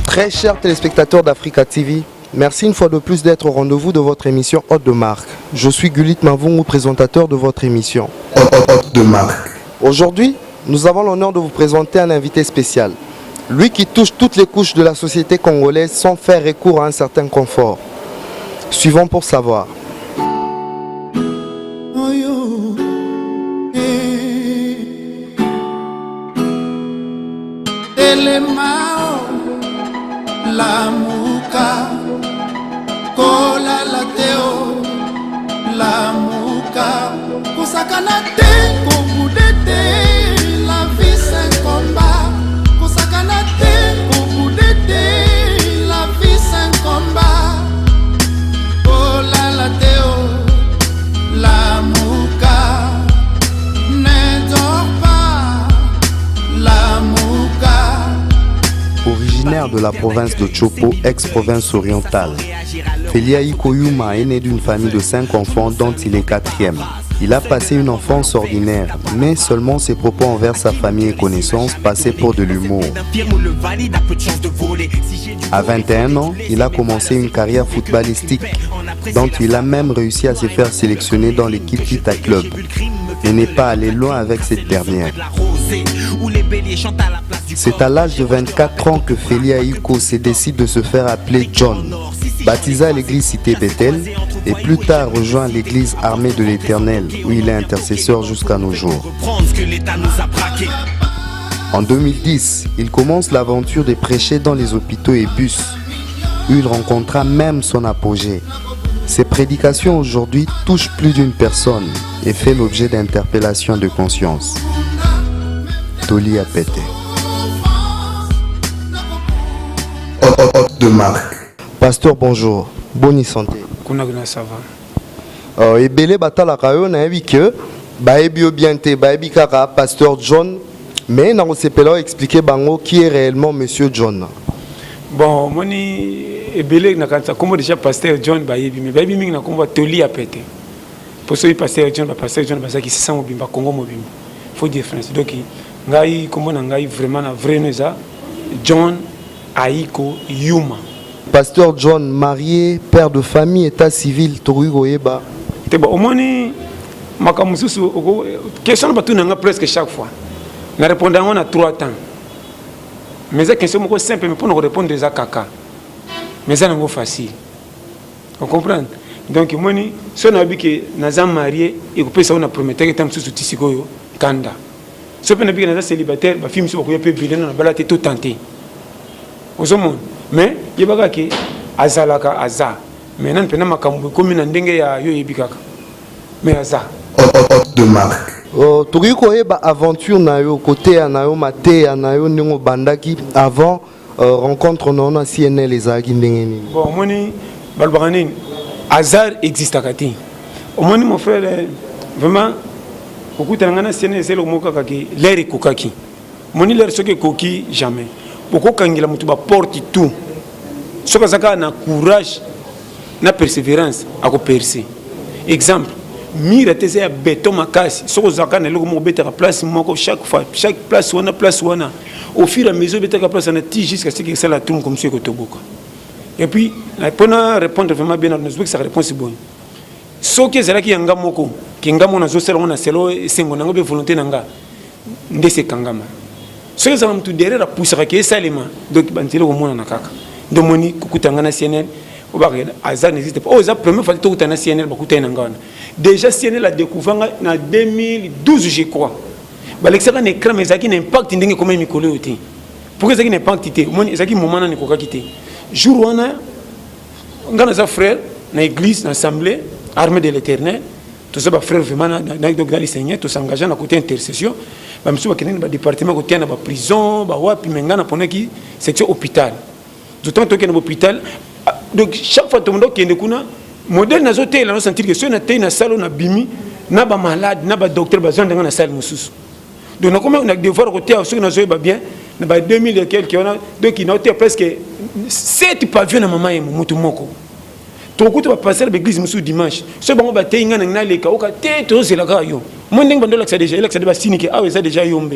Très chers téléspectateurs d'Africa TV, merci une fois de plus d'être au rendez-vous de votre émission Hôte de Marque. Je suis Gulit Mavungu, présentateur de votre émission Hôte de Marque. Aujourd'hui, nous avons l'honneur de vous présenter un invité spécial. Lui qui touche toutes les couches de la société congolaise sans faire recours à un certain confort. Suivons pour savoir. La muka, kola la teo, la muka, kusakana te, komudete, la vie c'est un combat, kusakana te, komudete, la vie c'est un combat, kola la teo, la muka, ne dors pas, la muka. Originaire de la province de Chopo, ex-province orientale, Felia Iko Yuma est né d'une famille de 5 enfants dont il est 4e. Il a passé une enfance ordinaire, mais seulement ses propos envers sa famille et connaissances passaient pour de l'humour. À 21 ans, il a commencé une carrière footballistique, dont il a même réussi à se faire sélectionner dans l'équipe Vita Club, mais n'est pas allé loin avec cette dernière. C'est à l'âge de 24 ans que Felia Iko se décide de se faire appeler John, baptisé à l'église Cité Bethel et plus tard rejoint l'église Armée de l'Éternel où il est intercesseur jusqu'à nos jours. En 2010, il commence l'aventure de prêcher dans les hôpitaux et bus où il rencontra même son apogée. Ses prédications aujourd'hui touchent plus d'une personne et fait l'objet d'interpellations de conscience. Toli a pété. Hôte de Marque. Pasteur, bonjour. Bonne santé. Ça va. Ebele batala kayo na yebi que baebi obiente baebi kaka Pasteur John, mais na osepela expliquer bango qui est réellement Monsieur John. Bon, moni ebele na kanisa comme déjà Pasteur John baebi mais baebi mingi na komba Toli a pété. Pour ce Pasteur John parce qu'il se sent mobimba Congo mobimba. Faut différence. Donc ngai comme na ngai vraiment na vrai neza John Aiko Yuma. Pasteur John, marié, père de famille, état civil, Torugo Eba. Au moins, question presque chaque fois. Je réponds à 3 temps. Mais la question est simple, mais pour nous répondre à caca. Mais c'est facile. Vous comprenez? Donc, moi, si on a vu que nous sommes mariés, et que nous avons promis que nous sommes Kanda. Si on a vu que nous sommes célibataires, les filles sont tout tenté. Mais il y a des azalaka aza maintenant pena makambu comme na ndenge ya yo yebikaka mais aza Hôte de Marque. Toki ko eba aventure na yo côté na yo maté na yo ndingo bandaki avant rencontre na CNL ezaki ndenge ni bon moni balbarani hasard existe akati au moins mon frère vraiment beaucoup tangana CNL c'est le mot kaki l'air kokaki moni l'air soki koki jamais beaucoup kangila mutu ba porte tout. Ce que ça na courage, na persévérance à percer. Exemple, mire tese ya béton makasi. Ce que ça na logo mo betera place moko chaque fois, chaque place wana. Au fur et à mesure betera place na ti jusqu'à ce que ça la tourne comme ce que toboka. Et puis, pour répondre vraiment bien à nos que sa réponse est bonne. Ce que c'est là qui yanga moko, qui ngamo na zo sera on a selo sengo na ngobe volonté nanga. Ndese kangama. Ce que ça me tout derrière la pousse que ça les mains. Donc bantile au monde na kaka. De moni kukutanga na CNL au barrière azar n'existe pas. Oh ça première fois que tu na CNL bakuta na ngana. Déjà CNL a découvert en 2012 je crois. Ba l'extra na écran mais ça qui n'impact ndenge comme mikolo yote. Pourquoi ça qui n'impact té? Moni ça qui moment na ni koka kité. Jour wana ngana za frère na église na assemblée armée de l'Éternel. Tout ça ba frère vraiment na donc dans les seigneurs tout s'engager na côté intercession. Ba msuba kenene ba département côté na ba prison ba wapi mengana pona ki section hôpital. D'autant que dans l'hôpital, donc chaque fois que tu es modèle nazo te la no sentir que so na te na salon na bimi na ba malade na ba docteur ba zanda na salle mususu donc na comme on a devoir côté so na zo ba bien na ba 2000 et quelques on a donc il noté presque 7 pavillons na maman et mutu moko to kutu ba passer l'église musu dimanche so bango ba te ngana na leka oka te to zela ka yo mo ndenge bando la déjà il a ba sinike ah ça déjà yombe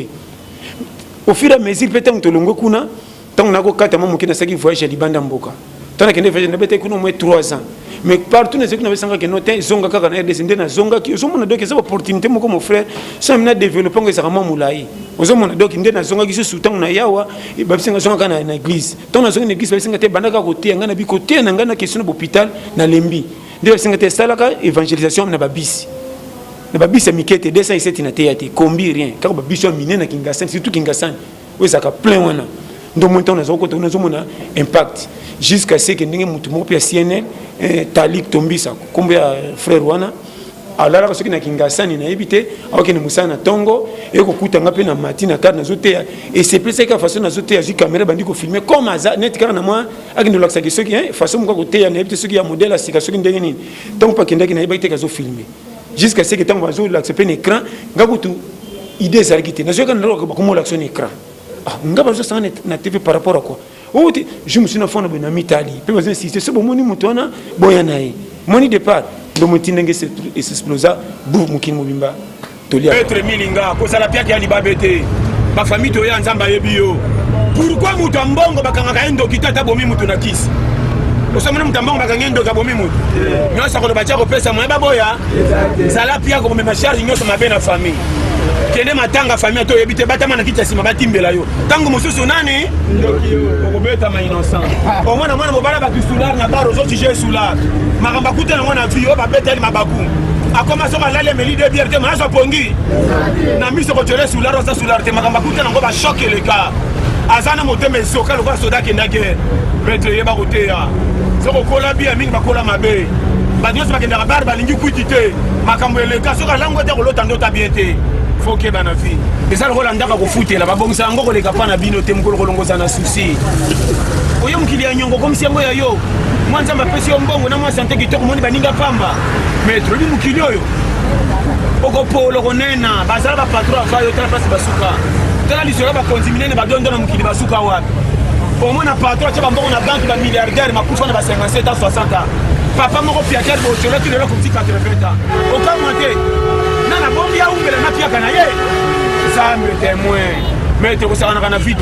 au fur et à mesure peut-être to longo kuna tant na ko kata mamu kina saki voyage libanda mboka tant que ne voyage na bete kuna moins 3 ans mais partout les écoles n'avaient que noté zonga kaka na RDC na zonga ki ozo mona donc ça opportunité moko mon frère ça mena développer ngo sakama mulai ozo mona donc ndé na zonga ki su tant na yawa e babisenga zonga na église tant na zonga na église babisenga te bandaka côté ngana bi côté na ngana question d'hôpital na lembi ndé babisenga te salaka évangélisation na babisi mikete 207 na théâtre combi rien car babisi wa miné na Kingasani surtout Kingasani ozaka plein wana ndo montant na zoko na zomona impact jusqu'à ce que ndenge mutu moko pia CNN Talik Tombisa kombe ya frère wana alala ka soki na Kingasani na ebité aoke ni musana tongo e ko kutanga pe na matina carte na zote et c'est plus que façon na zote ya caméra bandi ko filmer comme ça net car na moi akindo laksa ki soki façon moko ko te ya na ebité soki ya modèle asika soki ndenge nini donc pa kenda ki na ebité ka zo filmer jusqu'à ce que tant bazo l'accepter un écran ngabutu idée ça qui te na soki na ko ko mo l'action écran ah ngaba zo sana na TV par rapport à quoi je me suis fait un peu d'Italie. Puis je me suis dit, c'est bon, je suis mon départ. Je me suis dit, c'est explosé. Bouf, je suis dit, Maître Milinga, pour ça la pierre qui a libabété. Ma famille est en Zamba bio. Pourquoi je suis en bongo, je suis en kita tabomi mutunakis. Osomana mutambongo bakangendo kabomi mutu. Nyosa ko bacha ko pesa mo baboya. Sala pia ko me charge nyoso mabe na famille. Kende matanga famille to yebite batama na kitasi mabatimbela yo. Tango mususu nani? Ndoki yo ko beta ma innocent. O mwana mobala ba kusular na baro zo tije sular. Makamba kuta na mwana vie o ba beta ni mabaku. Akoma so balale meli de bière te mazo pongi. Na miso ko tole sular o sa sular te makamba kuta na ngo ba choquer le cas. Azana moteme soka lo ba soda ke na guerre. Maître yeba kote ya. Soko kola bien mingi bakola mabe. Badios bakenda bar balingi kuitite. Makambo eleka soka lango te ko lotando tabiete. Faut que bana fi. Eza lo landaka ko futela babongisa ngo ko leka pana bino te mukolo kolongoza na souci. Oyo mukili ya nyongo comme siambo ya yo. Mwanza mapesi mbongo na mwa santé kitoko moni baninga pamba. Maître bi mukili oyo. Oko polo konena bazala ba patron afayo tala place basuka. Tala lisora ba konziminene badondo na mukili basuka wapi. Au moins, patron, tu vas avoir une banque de milliardaires, ma couche, on a 57 ans, 60 ans. Papa, mon piateur, mon chéri, tu l'as comme si 80 ans. Aucun monté. Non, la bombe, il y a où la mafia canaille. Ça me témoin. Mais tu sais, on a vite.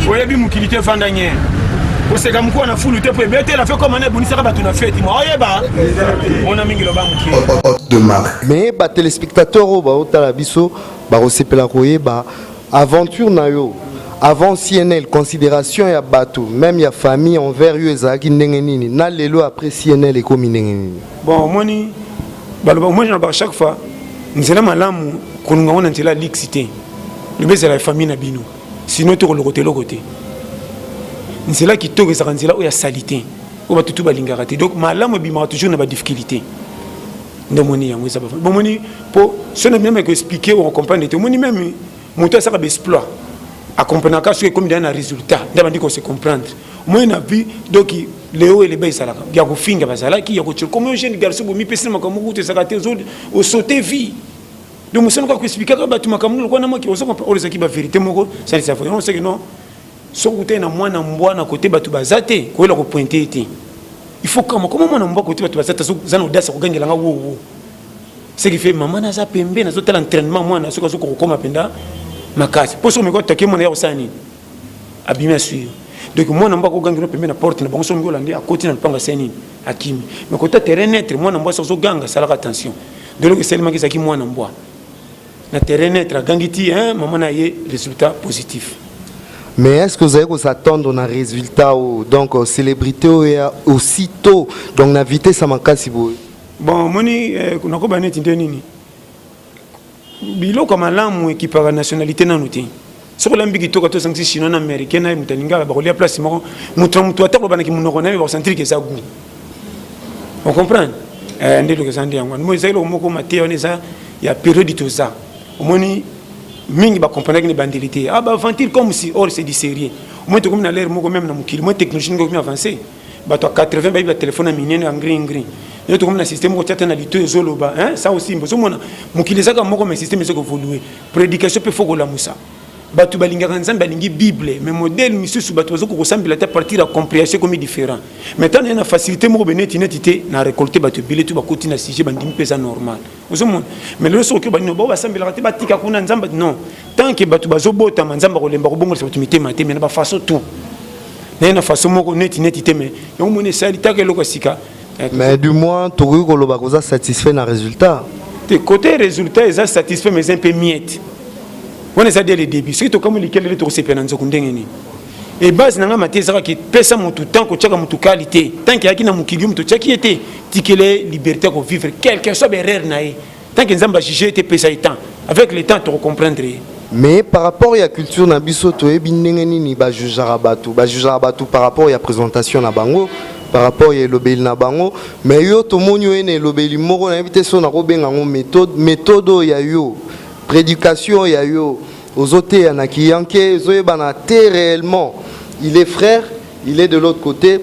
Vous voyez bien, mon kilité fandanier. Vous savez, comme quoi, on a fou lutter pour bêter, la fait comme on est bon, ça va tout fait. On a mis le banque. De marque. Mais, téléspectateurs, Otalabiso, Barosepela Koye, aventure Nayo. Avant CNL, considération ya bateau, même ya famille envers eux ezaki ndenge nini. Na lelo après CNL et comme ndenge nini. Bon, moi j'en chaque fois, nous allons malamu konunga on antela lixité. Le baiser la famille na bino. Sinon to le côté. C'est là qui toque ça là où il y a salité. Où va tout balinga raté. Donc malamu bima toujours na ba difficulté. Ndomoni yango ça ba. Bon moni pour ce n'est même que expliquer ou comprendre tout moni même monter ça va exploit. À comprendre que comme il y a un résultat, d'abord qu'on se comprendre. Moi, on a vu donc Léo et les bains salaka. Il y a un finger basala qui y a un comme un jeune garçon qui pèse ma comme vous te sagate au sauter vie. Donc nous sommes quoi expliquer que tu m'as comme quoi na qui on comprend les équipes vérité moko ça ça on sait que non. So côté na moi na mboa na côté batu bazate ko la ko pointer été. Il faut comment moi na mboa côté batu bazate za no dasa ko gangela nga wo. Ce qui fait maman na za pembe na zo tel entraînement moi na so ko koma penda makasi pour ça me ko take mon ya osani abima sur donc moi namba ko ganga pembe na porte na bango so ngola ndi akoti na panga seni akimi mais ko ta terrain net moi namba so ganga sala attention donc c'est seulement que ça qui moi namba na terrain net gangiti hein maman na yé résultat positif. Mais est-ce que vous allez s'attendre à un résultat donc célébrité aussitôt donc na vitesse ça makasi bo bon moni kuna ko baneti ndenini bilo comme alamu qui par nationalité na nuti sur l'ambiguïté to to sanksi chinois américain na mutaninga ba kolia place mo mutra mutu atako bana ki munoko na ba sentir que ça goût on comprend ndelo que ça ndi yango mo ezelo moko maté on ça il y a période tout ça au moni mingi ba comprendre que ni bandilité ah ba ventir comme si or c'est du sérieux moi to comme na l'air moko même na mukili moi technologie ngo avancé bato 80 ba téléphone à minene en green green et tout comme le système ko tata na lito zoloba hein ça aussi mbozo mona mukiliza ka moko mais système c'est ko évoluer prédication peut faut ko la musa bato balingaka nzambe balingi bible mais modèle misusu bato bazo ko sambila ta partir la compréhension comme différent maintenant na facilité moko beneti netité na récolter bato bilé tout ba koti na sujet bandimi pesa normal ozo mona mais le so ko banino ba sambila ta batika kuna nzamba non tant que bato bazo bota manzamba ko lemba ko bongo bato mitema te mais na ba façon tout na façon moko netité mais on mona salita ke loko sika. Mais du moins, tu es satisfait d'un résultat. Côté résultat, ils sont satisfaits, mais un peu miette. On est dès le début. C'est comme lesquels les tours se peinent en et base n'a pas été qui pèse mon tout temps, que tu as mon qualité. Tant qu'il y a qui n'a mon kilium, tu as qui était, tu as les libertés pour vivre. Quelque chose de rare naï. Tant qu'ils ont jugé, tu pèses le temps. Avec le temps, tu comprendrais. Mais par rapport à la culture nabiso, tu es bien ni ba jujarabatu par rapport à la présentation na bango. Par rapport à l'obéli na bango mais yo to monyo ene l'obéli moko na invitation na robenga ngo méthode ya yo prédication ya yo aux autres ya na kiyanke zoye bana té réellement il est frère il est de l'autre côté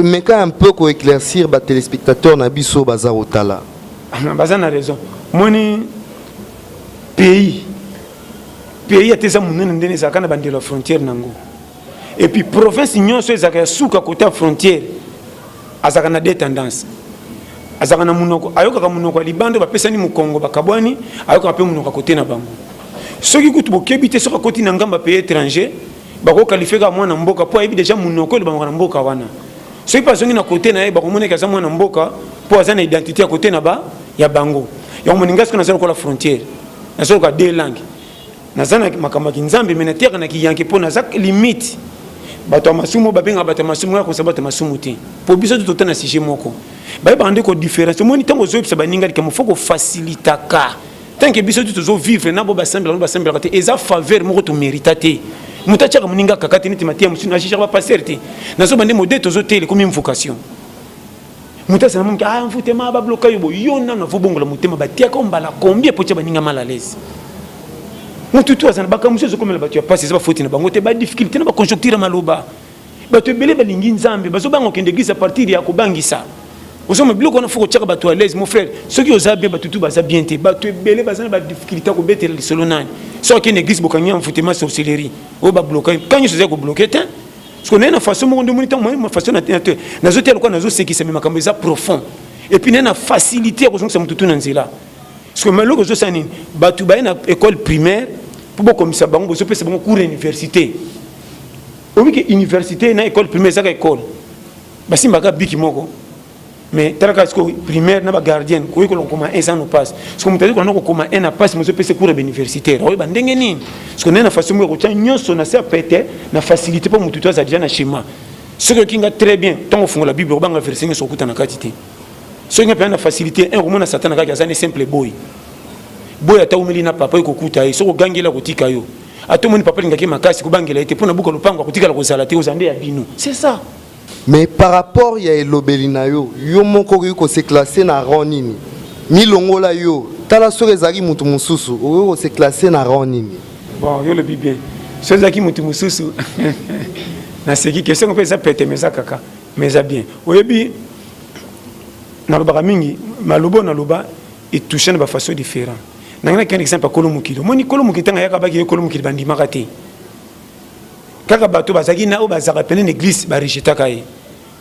mais quand un peu ko éclaircir ba téléspectateurs na biso bazarotala baza na raison moni pays a tes amunene ndene zakana bandela frontière nango et puis province nyonso ezaka suka côté frontière azaka na deux tendances azaka na munoko ayoka munoko libando bapesani mu Congo bakabwani ayoka pe munoko côté na bango soki kutu bokebite soka côté na ngamba pays étranger bako qualifier ka mwana mboka po ayebi déjà munoko le bango na mboka wana soki pa zongi na côté na ye bako moneka za mwana mboka po azana identité à côté na ba ya bango ya moninga siko na zalo ko la frontière na zalo ka deux langues na zana makamba kinzambe menatia na kiyanke po na zak limite bato masumo babenga bato masumo ya konsaba bato masumo te po biso tout temps na sujet moko ba bande ko différence moni tango zo pisa baninga ke mo foko facilita ka tant que biso tout zo vivre na bo basambela te eza faveur moko to mérita te mutacha ka moninga kakati niti matia musuna chicha ba passer te na so bande modèle to zo tele comme une vocation mutasa na monka ah mfutema ba bloka yo yona na vobongola mutema batia ko mbala combien po tia baninga mal à l'aise mutu tu azana bakamuso zo komela batu ya passe za faute na bango te ba difficulté na ba conjoncture maloba batu belé balingi nzambe bazo bango kende église à partir ya ko bangisa ozo me biloko na foko tchaka batu à l'aise mon frère ceux qui osa bien batu tu baza bien te batu belé bazana ba difficulté ko betela lisolo nani so ki église bokanya mfutema sorcellerie o ba bloquer quand ils ko bloquer te parce qu'on est na façon mo ndo monita mo façon na te na zo te lokwa na zo seki se me makambo za profond et puis na facilité ko zonka mututu na nzela parce que maloko zo sanini batu ba na école primaire pour comme ça bango zo pesa bango cours université obi ke université na école primaire ça école basimba ka biki moko mais taraka sko primaire na ba gardien ko ko koma un an no passe parce que mutazi ko no koma un an passe mo zo pesa cours universitaire obi bandenge nini parce que na façon mo ko tia nyonso na ça pété na facilité pour mututu za déjà na schéma ce que kinga très bien tant fongo la bible banga verset ngi so kutana katité ce qui na facilité un roman na satana ka za ne simple boy boya ta umeli na papa ko kuta yi soko gangela kotika yo atomoni papa lingaki makasi kubangela ite pona buka lupango kotika la kozala te ozande ya bino c'est ça mais par rapport ya elobelina yo moko ko se classer na rang nini ni longola yo tala so ezaki mutu mususu ko se classer na rang nini bon yo le bi bien so ezaki mutu mususu na seki question ko pesa pete meza kaka meza bien oyebi na loba mingi malubo na loba et toucher de façon différente. Nanga un exemple à Kolomukilo. Moni Kolomukilo tanga yaka baki Kolomukilo bandi makati. Kaka bato bazaki na o bazaka pene l'église ba rejeta kai.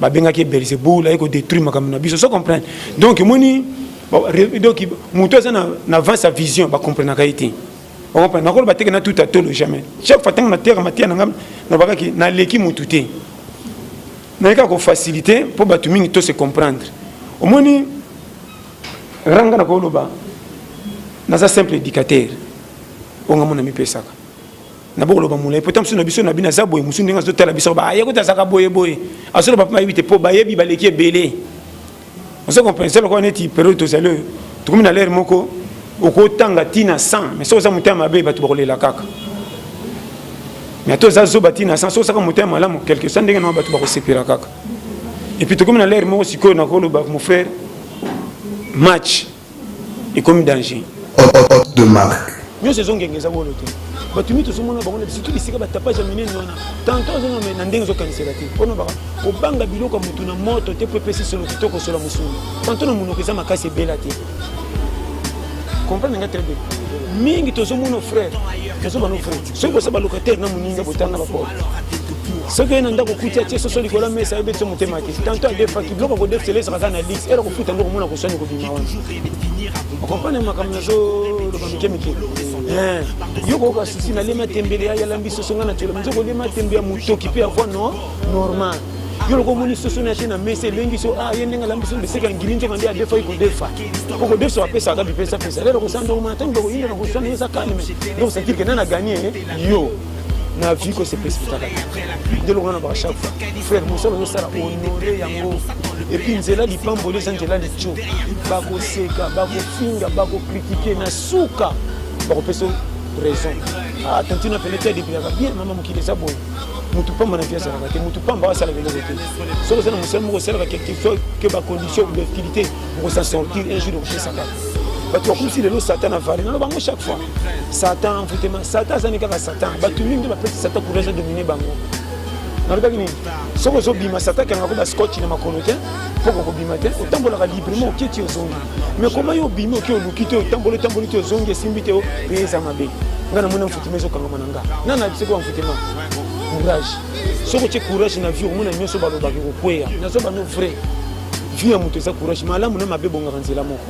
Ba benga ke Belzebul la ko détruire makamuna biso so comprendre. Donc moni donc muto za na avance sa vision ba comprendre kaiti. On comprend na ko ba teke na tout à tout jamais. Chaque fois tanga na terre matia na ngam na bakaki na leki mututé. Na ka ko faciliter pour batu mingi to se comprendre. Au moni ranga na ko loba naza simple éducateur onga mona mi pesaka na boko loba mula pourtant so na biso na bina za boye musu ndinga zo tala biso ba yeko tazaka boye asolo papa ma yibite po ba yebi ba leki belé on se comprend c'est le quoi neti période to zalo to comme na l'air moko oko tanga tina 100 mais so za mutama be ba to bolela kaka mais to za zo batina 100 so saka mutama la mo quelque chose ndinga no ba to bako sepira kaka et puis to comme na l'air moko siko na ko loba mon frère match et comme danger Hôte de marque. Nous saison ngengeza bolo te. Batumi to somona bango surtout bisika batapage minene wana. Tanto zo na ndengo zo kanisela te. Ono baka obanga biloko mutu na moto te pepesi solo kitoko solo musulu. Tanto na muno keza makasi bela te. Comprendre nga très bien. Mingi to somona frère. Keso bano frère. Soki ko saba locataire na muninga botanga ba porte. Soki ena ndako kutia tie soso likola mesa ebe tso mutema te. Tanto a defa ki biloko ko def sele sa kana lix. Era ko futa ndoko mona ko sonya ko bima wana. Comprendre makamna zo lo bamikemike. Yoko ka sisi na lema tembele ya lambiso songa na telo mzoko lema tembea mutoki pe avoir no normal yoko moni soso na chena mese lengi so yende nga lambiso beseka ngilinzo kandi ya defa iko defa ko defa pesa ka pesa lero ko sando ko matango ko yinga ko sando yesa kalme donc ça dit que nana gagner yo na vie ko se précipita de lo ngana ba chaque fois frère muso no sala honorer yango et puis nzela lipambo les angela licho ba ko seka ba ko finga ba ko critiquer na suka ba ko peso raison tantino pelete depuis bien maman mukile ça bon mutu pamba na fiasa rakate mutu pamba wa sala velo te so ça na musemo ko sala quelque chose que ba condition d'utilité pour s'en sortir un jour de ça ba to comme si le satan a valé na bango chaque fois satan enfutema satan ça n'est que satan ba tout mingi ba petit satan pour raison dominer bango na reba kini so ko so bima satan ka ngako ba scotch na makolote poko ko bima te otambola ka librement ki ti ozongi mais comment yo bima ki olukite otambola ti ozongi simbite o pesa mabe ngana mona mfutime zo kanga mananga nana biseko mfutema courage soko che courage na vie omona nyoso baloba ki ko kwea na so ba no vrai vie mutu sa courage malamu na mabe bonga kanzela moko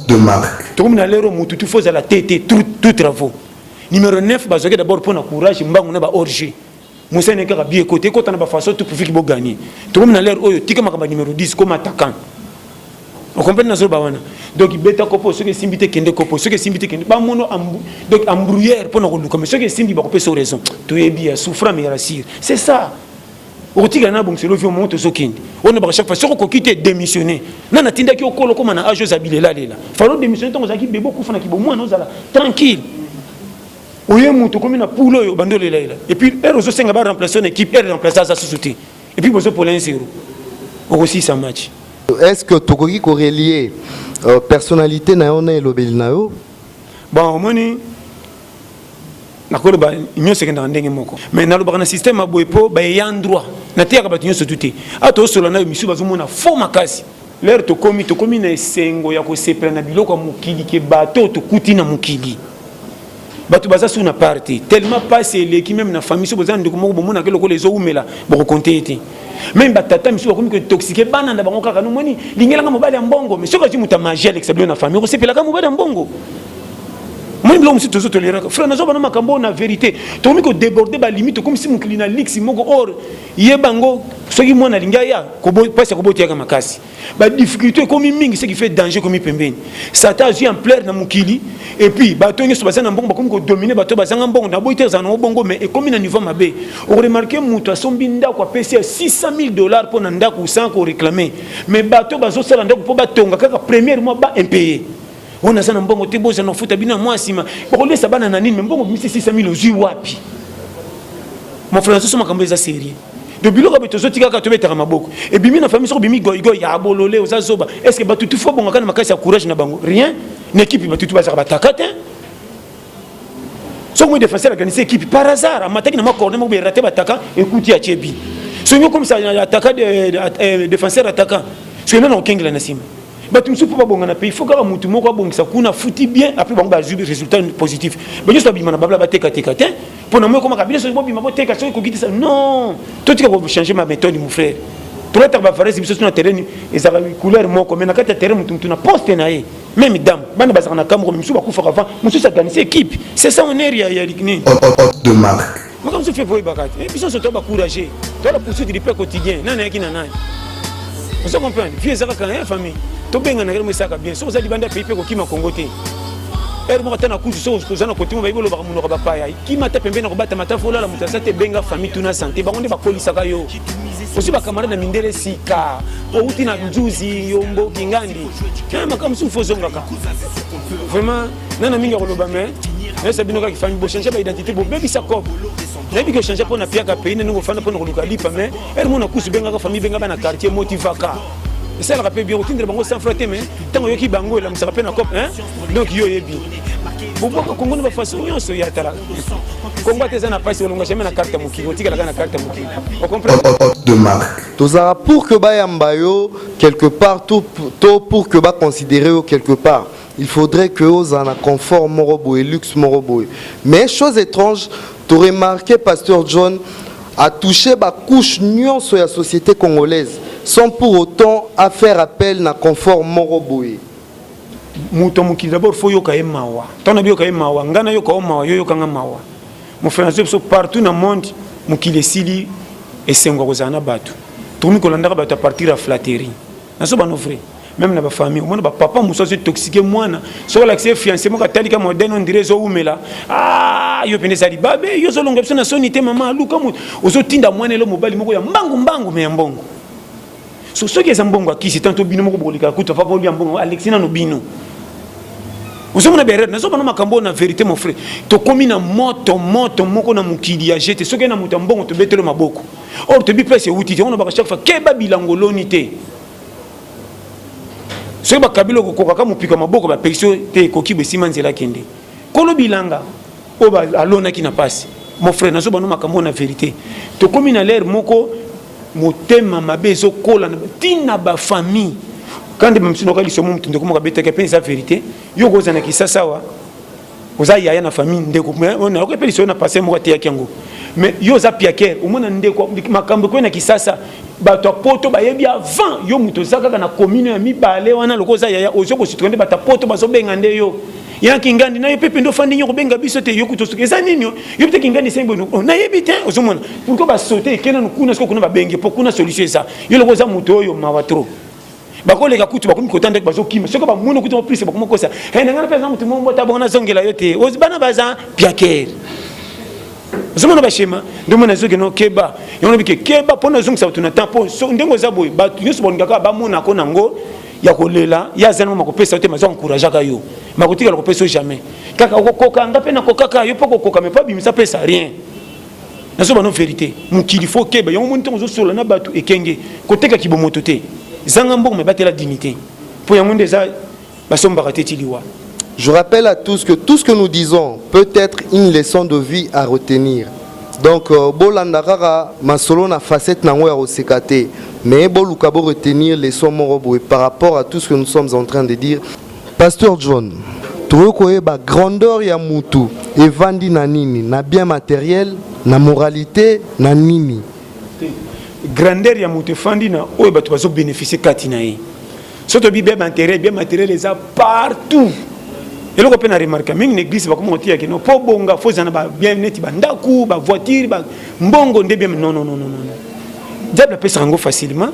de marque to mona lero mutu tu faut la tête tout travaux numéro 9 bazoke d'abord pour na courage mbangu na ba orge musa ne ka bien côté ko tana ba façon tout pour ki bo gagner to mona lero oyo tika makaba numéro 10 comme attaquant on comprend na zo ba wana donc beta kopo soki simbite kende kopo soki simbite kende ba mono donc embrouillère pour nous comme soki simbi ba kopesa raison to yebi souffrant mais rassir c'est ça au tika na bon c'est le vieux monte sokindi on ba chaque fois soko ko quitter démissionner na na tinda ki okolo comme na ajo zabilela lela falo démissionner tongo zaki bebo kufana ki bo mwana ozala tranquille oye mutu comme na poulo yo bandole lela et puis erozo senga ba remplacer une équipe et remplacer ça sous-souté et puis bozo pour l'1-0 aussi ça match. Est-ce que Tokoki corrélé personnalité na ona elobeli na yo? Bon, moni nakolo ba nyose kenda ndenge moko. Mais na lobaka na système aboepo ba yan droit. Na tia ka ba nyose tuté. Ato solo na misu bazomona fo makasi. L'air to komi na esengo ya ko sepela na biloko mukili ke bato to kuti na mukili. Bato baza sous na parti tellement passé l'équipe même na famille so bazan ndeko moko bomona ke lokolo ezo umela ba compter été. Même batata misu bakomi ko toxiquer bana na bango kaka no moni lingela nga mobali ya mbongo mais soka jimuta magie l'exemple na famille ko sepela ka mobali ya mbongo moi bilo musu tozo tolera frère nazo bana makambo na vérité to mi ko déborder ba limite comme si mukilina lix moko or yebango soki mwana linga ya ko passa ko botia ka makasi ba difficulté comme mingi ce qui fait danger comme pembeni sata azu en pleure na mukili et puis bato nyo so basana mbongo bakomi ko dominer bato basanga mbongo na boiter za na mbongo mais et comme na niveau mabe on remarquer mutu asombi ndako apesi $600,000 pour na ndako sans ko réclamer mais bato bazo sala ndako pour batonga kaka premier mois ba impayé on a ça na mbongo te boza na futa bina moi sima ba lesa bana na nini mbongo misi $600,000 ozui wapi mon frère so makambo eza sérieux de biloko beto zotika ka to betaka maboko et bimi na famille so bimi goy ya bolole ozazoba est-ce que batutu fo bonga kana makasi ya courage na bango rien une équipe batutu bazaka batakate so moi défenseur organiser équipe par hasard amataki na makorde mo be raté bataka écoute ya chebi so nyo comme ça attaquant défenseur attaquant so non okengela na sima batum soupe pas bonga na pays faut ka mutu moko bongisa kuna futi bien après bango ba jubi résultat positif ba juste bima na babla bateka te pour nous comment kabila so bima boteka so ko kitisa non tout tika ko changer ma méthode mon frère tout être ba faire biso sur terrain ezaka couleur moko mais na kata terrain mutu na poste na ye même dame bana bazaka na kambo misu ba kufa avant musu sa organiser équipe c'est ça on est ya likni de marque moi comme ça fait boy bakati et biso so to ba courager to la poursuite du paix quotidien nana yaki na nani vous comprenez vieux ezaka quand famille to benga na kele saka bien so za libanda pays pe ko kima Congo te er mo tana kuzu so ko zana ko timo ba ibolo ba muno ba paya ki mata pembe na ko bata mata fola la mutasa te benga famille tuna santé ba ngonde ba polisa ka yo aussi ba camarade na mindele sika o uti na njuzi yombo kingandi kama kama su fo zonga ka vraiment nana minga ko loba mais ça bino ka famille bo changer ba identité bo bebi sa ko nebi ko changer pour na pia ka pays ne ngo fana pour na ko luka lipa mais er mo na kuzu benga ka famille benga ba na quartier motivaka ça le rappelle bien au tindre bango sans frotter mais tant yoki bango la ça rappelle encore hein donc yo yebi bobo ko ngono ba façon nyonso ya tala Congo tes na passe on jamais na carte mukili otika la carte mukili on comprend de marque tozara pour que bayambayo quelque part tout pour que ba considérer quelque part il faudrait que aux en confort morobo et luxe morobo mais chose étrange tu remarqué pasteur John a touché ba couche nuance de la société congolaise sans pour autant à faire appel na confort morobo muto mukili d'abord faut yoka emawa tona bioka emawa ngana yoka omawa yoka ngamawa mon frère partout dans le monde mukili sili et sengo kozana batu tomi kolandaka batu à partir de flatterie naso ba no frère même na ba famille omona ba papa muso se toxiquer mwana so la que fiancé mo katalika moderne on dirait zo umela ah yo pene sali babe yo zo longa na sonité maman luka mu ozo tinda mwana lo mobali moko ya mbangu me mbongo so ce qui est mbongo akisi tanto bino moko bolika kuta papa oli mbongo Alexina no bino ozo mona berre nazo bana makambo na vérité mon frère to komi na moto moko na mukili ya jete so ke na muta mbongo to betelo maboko or to bi place wuti on ba chaque fois ke ba bilangoloni te ce que Kabilo kokaka mupika maboko ba pection te koki be simanzela kende kolo bilanga oba alona ki na passe mon frère nazo bano makambo na vérité to komi na l'air moko motema mabezo kola na tina ba famille quand même si nokali somo mtunde ko mokabeta ke pensa vérité yo goza na kisasa wa oza yaya na famille ndeko on ko peli so na passer mo te yakango mais yo za piaker omona ndeko makambo ko na kisasa bato poto bayebi avant yo muto zaka na commune ya mibale wana lokoza yaya ozo ko citoyen bata poto bazo benga nde yo yanki ngandi na yepepe ndo fandi nyoko benga biso te yo kutosuke za nini yo yebite kingandi sembo na yebite ozo mona pourquoi ba sauter kena kuna sko kuna ba benge pour kuna solution ça yo lokoza muto yo mawatro bakoleka kutu bakomi kotanda bazo kima soko ba muno kutu plus bakomo kosa na ngana pesa mutu mombo tabona zongela yote ozo bana baza piaker zomona bashema ndomona zoke no keba yono bike keba pona zongisa utuna tampo so ndengo za boy ba nyuso bonga ba mona ko nango ya kolela ya zana makopesa te mazo encourager ka yo makotika lokopesa jamais kaka okoka ngape na kokaka yo poko koka mais pas bimisa pesa rien nazo bano vérité mukili faut keba yo monto zo sola na batu ekenge koteka kibomoto te zanga mbongo me batela dignité pour ya monde za basomba katetiwa. Je rappelle à tous que tout ce que nous disons peut être une leçon de vie à retenir. Donc, Bolandara, Masolo na facette na ya osekate, mais Bolukabo retenir leçon morobo par rapport à tout ce que nous sommes en train de dire. Pasteur John, tu vois ba grandeur ya mutu et vandi na nini, na bien matériel, na moralité, na nini. Grandeur ya mutu fandi na oyo batu bazo bénéficier katina yi. Soto bi bien matériel les a partout. Et là, on a remarqué que l'église va comment dire que non, pas bonga, faut en avoir bien net, bandaku, ba voiture, ba mbongo ndé bien, non. Diable peut s'engo facilement.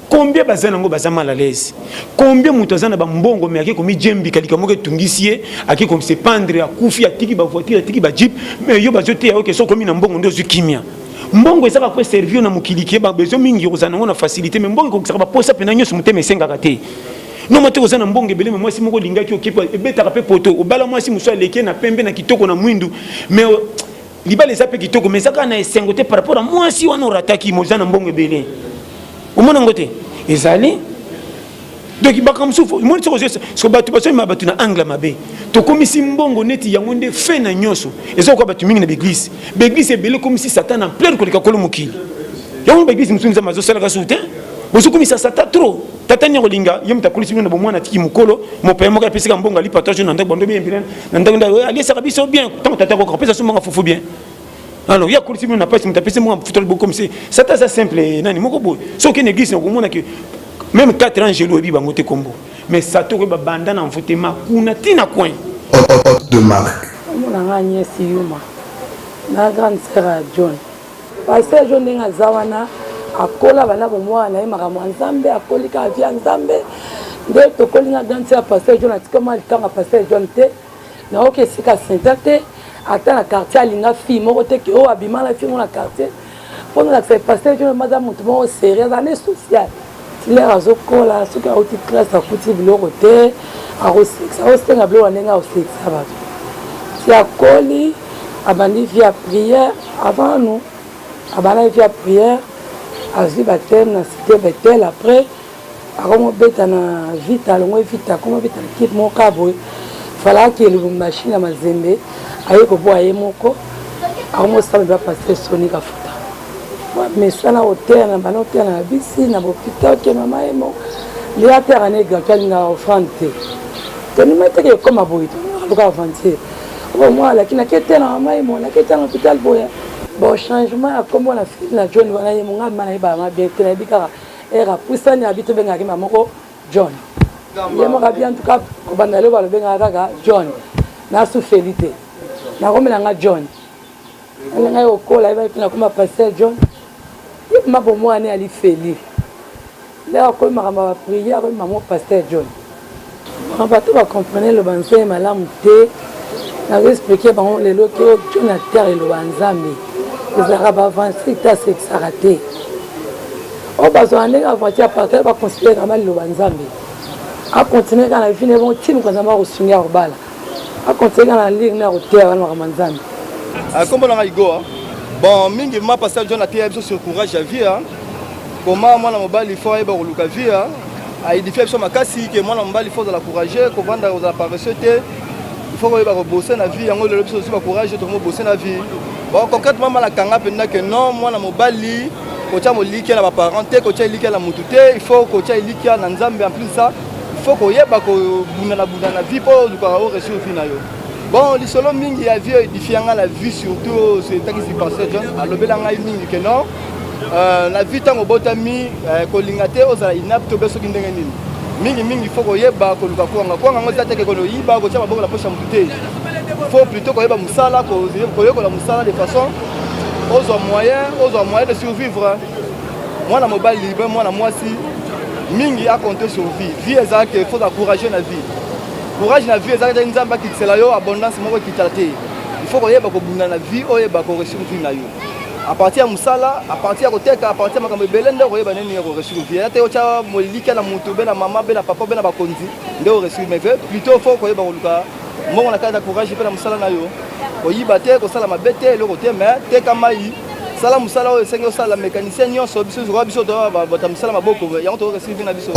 Combien bazanango bazama mal à l'aise. Combien mutazana ba mbongo mais comme djembi kalika moke tungisie, aki comme se pendre à koufi à tiki ba voiture, à tiki ba jeep, mais yo ba jeter à so comme na mbongo ndo zukimia. Mbongo eza ko servir na mukilike ba bezo mingi ozana na facilité mais mbongo ko saka ba posa pena nyoso muteme senga kate. Non mate ozana mbongo belé mais moi si moko lingaki okipa ebeta ka pe poto obala moi si muso aleke na pembe na kitoko na mwindu mais libala eza pe kitoko mais saka na esengote par rapport à moi si wana rataki mozana mbongo belé omona ngote ezali donc bakam souffo moi so batu baso ma batu na angle mabe to komisi mbongo neti yango nde fe na nyoso ezo ko batu mingi na l'église l'église ebele komisi satan en plein kolika kolo mukili yango l'église musunza mazo sala ka soutien bozo komisa satan trop tatanya kolinga yom takulisi bino bo mwana tiki mukolo mo pe mo ka pesika mbongo ali partage na ndako bondo bien bien na ndako ali saka biso bien tant tata ko pesa sumbanga fufu bien alors ya kulisi bino na pesa mutapesa mo football bo comme c'est satan ça simple nani moko bo so ke l'église ko mona que même 4 ans je lobi bangote kombo mais ça to ba banda na mfote makuna tina coin de marque mon nganye siyuma na grande sœur John pasteur John nga zawana akola bana bomwana makambo nzambe akolika via nzambe nde tokolinga grande sœur pasteur John atika mali kanga pasteur John te na oke sika sentate ata na quartier alinga fille moko te ki o abima la fille na quartier pour la faire pasteur John madame mutumo sérieux année sociale l'air azokola soki auti classe akuti biloko te aosenga biloko ndenge aosekisa bato si akoli abandi via prière avant nous abandi via prière azwi bateme na cité Bethel après Akomo beta na vita longo vita akomo beta na kit moko aboye fala ke le machine ya mazembe aye ko bo aye moko akomo sala ba passer soni ka futa mais sana hotel na bana hotel na bisi na hôpital ke mama emo li a terre ne gampia na offrande toni mete ke comme aboye to ka avancer bon moi lakini akete na mama emo na kete na hôpital boya bon changement akomo na fille na John wana ye monga mana ba ma bien tena bikara era pusani habite benga ki mamoko John yemo ka bien en tout cas ko bandale ba le benga kaka John na su felite na komela nga John nga yo kola iba na kuma passer John ma bo mo ani ali feli là ko ma ba prière ko maman pasteur John on va tout comprendre le banse malamu te na expliquer ba le lo que John a terre le banzambe les arabes avancés c'est que ça raté. On va se rendre à voiture à partir de considérer comme le banzambe. À continuer quand la vie n'est pas utile quand on va reçu à Obala. À continuer quand la ligne n'a pas à banzambe. Comme on a dit, bon, mingi ma pasteur John a été sur courage à vie. Comment moi na mobile il faut aller au luka vie. A édifier sur ma casse que moi na mobile il faut de la courage. Qu'on vendre aux apparaisseurs. Il faut aller bosser na vie. On le aussi ma courage tout le monde bosser na vie. Bon concrètement la kanga pendant que non moi na mobile kocha moliki na ba parenté kocha liki na mutute il faut kocha liki na nzambe en plus ça il faut koyeba ko buna na vie pour luka o reçu fi na yo. Bon li solo mingi ya vie édifiant la vie surtout c'est tant qui s'y passait John alobela ngai mingi que non la vie tango botami ko lingate ozala inapte beso kindenge nini mingi il faut koyeba ko luka ko nga ngozi ateke ko no yiba kocha maboko la poche mutute il faut plutôt koyeba musala ko koyokola musala de façon aux moyens de survivre. Moi na mobile libre, moi na moi si mingi a compter sur vie. Vie ezak il faut encourager la vie. Courage na vie ezak nzamba ki tsela yo abondance moko ki tate. Il faut koyeba ko bunda na vie oyeba ko resurvivre na yo. À partir ya musala, à partir ya koteka, à partir makambo belende koyeba nini ya ko resurvivre. Ate ocha molika na mutu be na mama be na papa be na bakonzi nde o resurvivre mais plutôt faut koyeba ko luka mongo na kada courage pe na musala na yo. Koyiba te ko sala mabete le côté mais te kamai sala musala o sengo sala mécanicien nyonso biso zo biso do ba musala maboko ya to receive na biso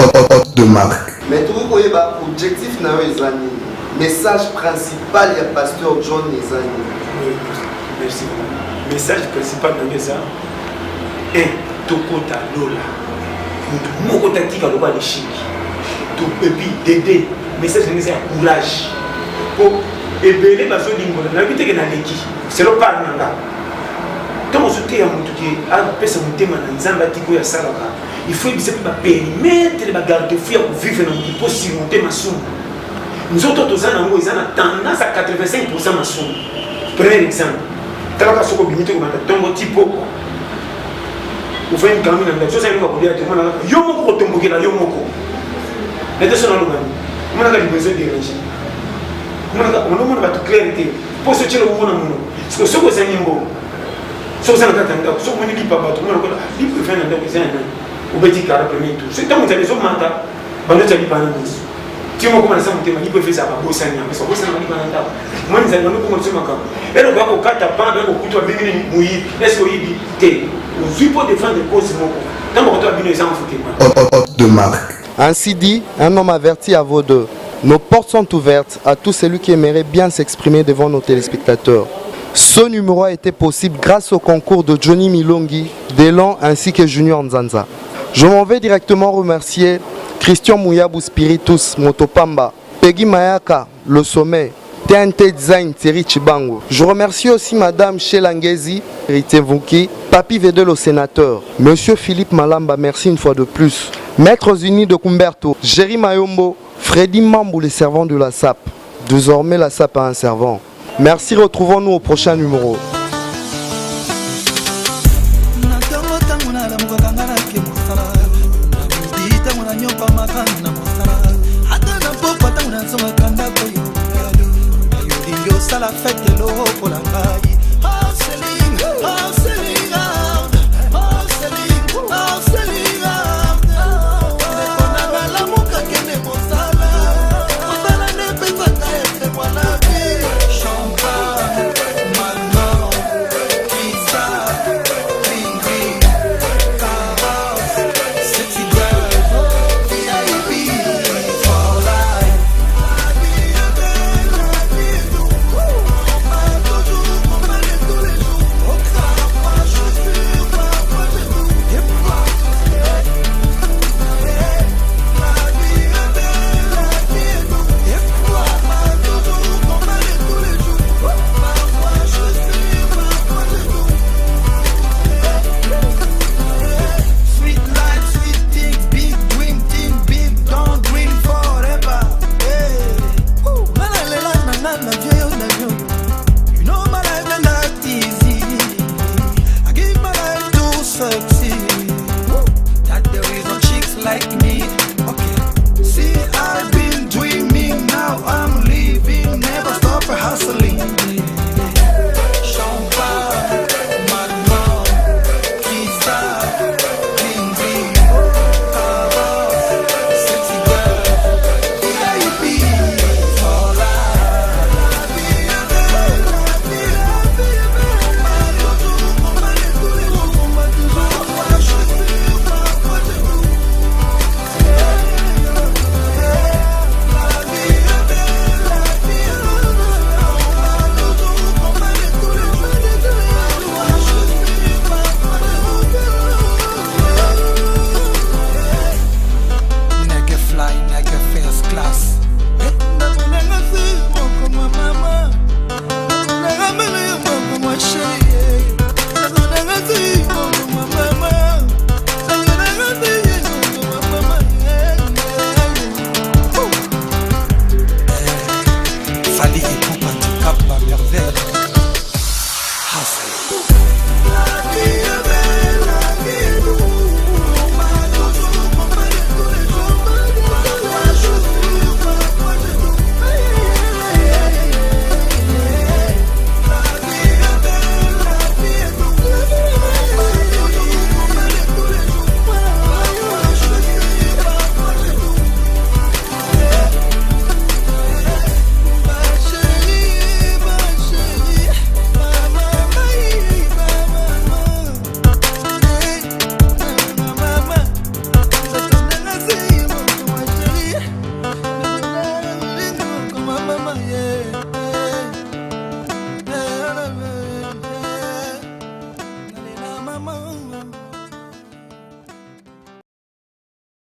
de marque. Mais tout koyeba objectif na yo ezani message principal ya pasteur John ezani. Merci. Message principal na ngeza et tokota lola mutu moko tatika loba le chiki to pepi dede message ngeza courage pour ebele bazo lingola na biteke na leki c'est le pas nanga donc on soutient mutu ki a pesa mutema na nzamba tiko ya salaka il faut que ba périmètre ba garde fou pour vivre na mutu pour surmonter masomo nous autres tozana ngo ezana tendance à 85% masomo premier exemple talaka soko bimite ko matongo tipo ou fait une caméra na chose ainda ko dia te mona yo moko ko tombokela yo moko na te sona lobani mona ka besoin de ranger on a toute clarité pour ce que tu as parce que ce que c'est un bon ce que c'est un catanga ce que tu pas tout le monde il peut faire un design ou petit carré premier tout c'est tant que les hommes mata bando tu pas dans nous tu me commences à monter il peut faire ça pas bosser mais ça bosser pas dans moi nous allons nous commencer à et le gars au quatre pas avec au couteau bingini mouillé est-ce que il dit au vu pour défendre les causes mon tant que tu as bien les enfants de marque. Ainsi dit, un homme averti à vos deux. Nos portes sont ouvertes à tous celui qui aimerait bien s'exprimer devant nos téléspectateurs. Ce numéro a été possible grâce au concours de Johnny Milongi, Delan ainsi que Junior Nzanza. Je m'en vais directement remercier Christian Mouyabou Spiritus Motopamba, Peggy Mayaka, Le Sommet, TNT Design Thierry Chibango. Je remercie aussi Madame Shelangezi, Ritevuki, Papi Vedel au sénateur, Monsieur Philippe Malamba, merci une fois de plus, Maîtres Unis de Kumberto, Jerry Mayombo, Freddy Mambou, les servants de la SAP. Désormais, la SAP a un servant. Merci, retrouvons-nous au prochain numéro. La fête de l'eau pour la